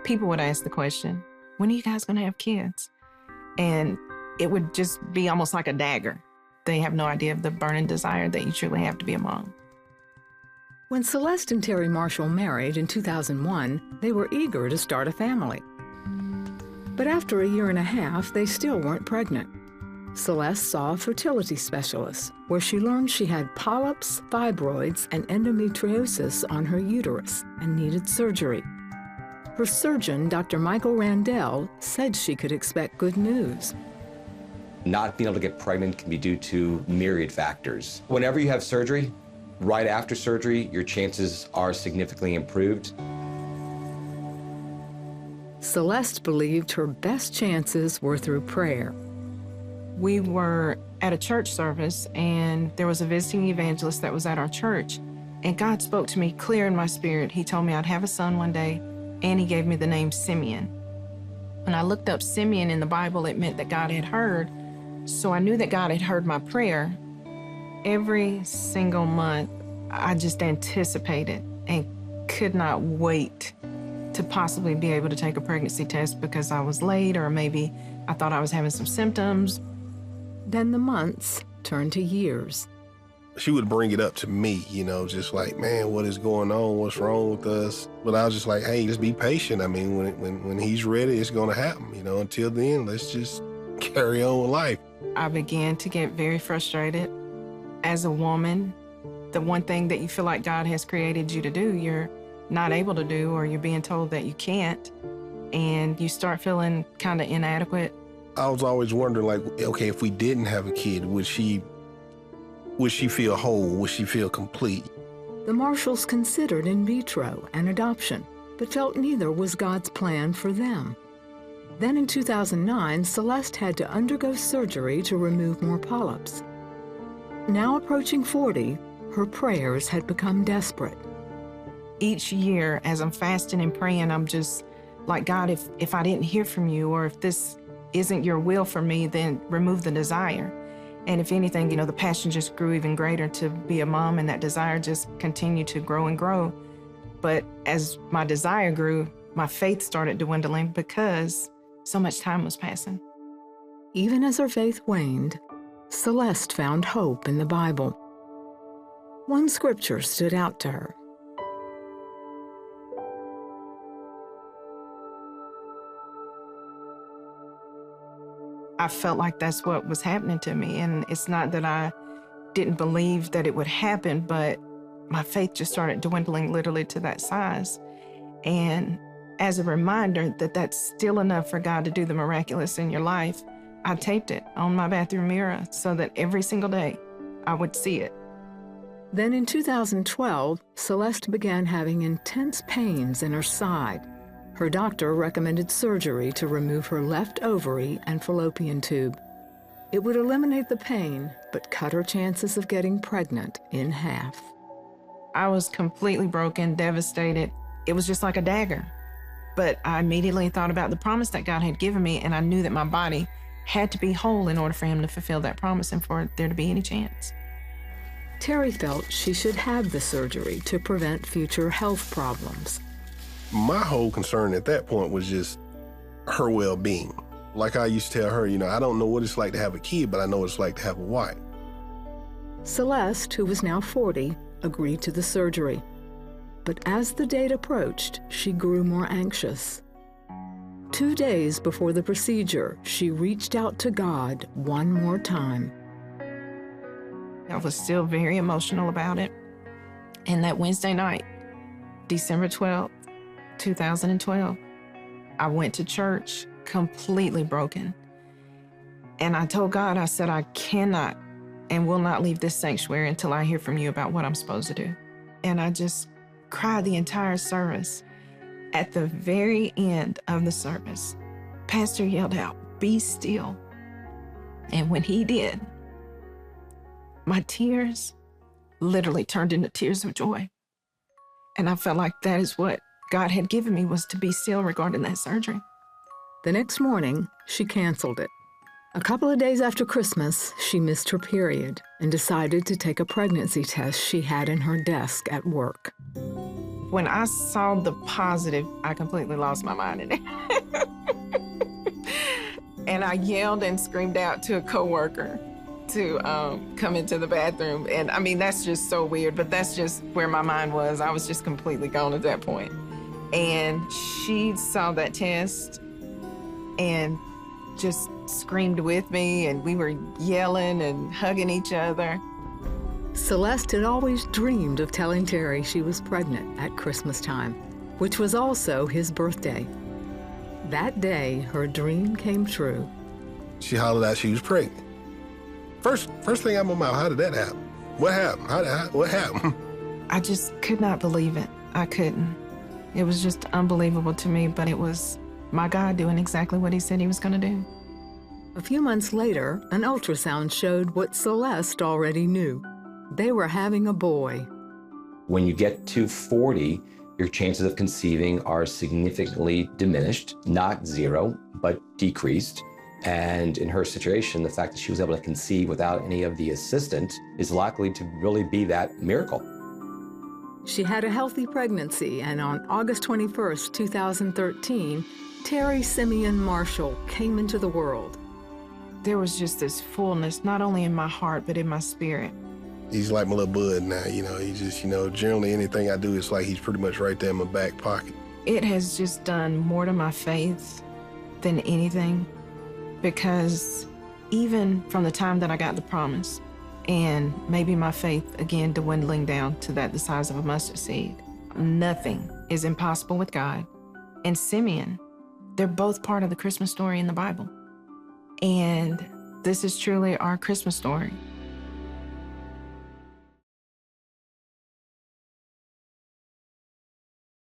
people would ask the question, when are you guys going to have kids? And it would just be almost like a dagger. They have no idea of the burning desire that you truly have to be a mom. When Celeste and Terry Marshall married in 2001, they were eager to start a family. But after a year and a half, they still weren't pregnant. Celeste saw a fertility specialist, where she learned she had polyps, fibroids, and endometriosis on her uterus and needed surgery. Her surgeon, Dr. Michael Randell, said she could expect good news. Not being able to get pregnant can be due to myriad factors. Whenever you have surgery, right after surgery, your chances are significantly improved. Celeste believed her best chances were through prayer. We were at a church service, and there was a visiting evangelist that was at our church, and God spoke to me clear in my spirit. He told me I'd have a son one day, and he gave me the name Simeon. When I looked up Simeon in the Bible, it meant that God had heard, so I knew that God had heard my prayer. Every single month, I just anticipated and could not wait to possibly be able to take a pregnancy test because I was late, or maybe I thought I was having some symptoms. Then the months turned to years. She would bring it up to me, you know, just like, man, what is going on? What's wrong with us? But I was just like, hey, just be patient. I mean, when he's ready, it's going to happen. You know, until then, let's just carry on with life. I began to get very frustrated. As a woman, the one thing that you feel like God has created you to do, you're not able to do, or you're being told that you can't, and you start feeling kind of inadequate. I was always wondering, like, okay, if we didn't have a kid, would she feel whole? Would she feel complete? The Marshalls considered in vitro and adoption, but felt neither was God's plan for them. Then in 2009, Celeste had to undergo surgery to remove more polyps. Now approaching 40, her prayers had become desperate. Each year, as I'm fasting and praying, I'm just like, God, if I didn't hear from you, or if this isn't your will for me, then remove the desire. And if anything, you know, the passion just grew even greater to be a mom, and that desire just continued to grow and grow. But as my desire grew, my faith started dwindling because so much time was passing. Even as her faith waned, Celeste found hope in the Bible. One scripture stood out to her. I felt like that's what was happening to me. And it's not that I didn't believe that it would happen, but my faith just started dwindling literally to that size. And as a reminder that that's still enough for God to do the miraculous in your life, I taped it on my bathroom mirror so that every single day I would see it. Then in 2012, Celeste began having intense pains in her side. Her doctor recommended surgery to remove her left ovary and fallopian tube. It would eliminate the pain, but cut her chances of getting pregnant in half. I was completely broken, devastated. It was just like a dagger. But I immediately thought about the promise that God had given me, and I knew that my body had to be whole in order for him to fulfill that promise and for there to be any chance. Terry felt she should have the surgery to prevent future health problems. My whole concern at that point was just her well-being. Like I used to tell her, you know, I don't know what it's like to have a kid, but I know what it's like to have a wife. Celeste, who was now 40, agreed to the surgery. But as the date approached, she grew more anxious. 2 days before the procedure, she reached out to God one more time. I was still very emotional about it. And that Wednesday night, December 12th, 2012, I went to church completely broken. And I told God, I said, I cannot and will not leave this sanctuary until I hear from you about what I'm supposed to do. And I just cried the entire service. At the very end of the service, Pastor yelled out, "Be still." And when he did, my tears literally turned into tears of joy. And I felt like that is what God had given me, was to be still regarding that surgery. The next morning, she canceled it. A couple of days after Christmas, she missed her period and decided to take a pregnancy test she had in her desk at work. When I saw the positive, I completely lost my mind in it. And I yelled and screamed out to a coworker to come into the bathroom. And I mean, that's just so weird, but that's just where my mind was. I was just completely gone at that point. And she saw that test and just screamed with me, and we were yelling and hugging each other. Celeste had always dreamed of telling Terry she was pregnant at Christmas time, which was also his birthday. That day, her dream came true. She hollered out she was pregnant. First thing out of my mouth, how did that happen? What happened? What happened? I just could not believe it. I couldn't. It was just unbelievable to me, but it was my God doing exactly what he said he was going to do. A few months later, an ultrasound showed what Celeste already knew. They were having a boy. When you get to 40, your chances of conceiving are significantly diminished, not zero, but decreased. And in her situation, the fact that she was able to conceive without any of the assistance is likely to really be that miracle. She had a healthy pregnancy, and on August 21st, 2013, Terry Simeon Marshall came into the world. There was just this fullness, not only in my heart, but in my spirit. He's like my little bud now, you know. He just, generally anything I do, it's like he's pretty much right there in my back pocket. It has just done more to my faith than anything, because even from the time that I got the promise, and maybe my faith again dwindling down to the size of a mustard seed, nothing is impossible with God. And Simeon, they're both part of the Christmas story in the Bible. And this is truly our Christmas story.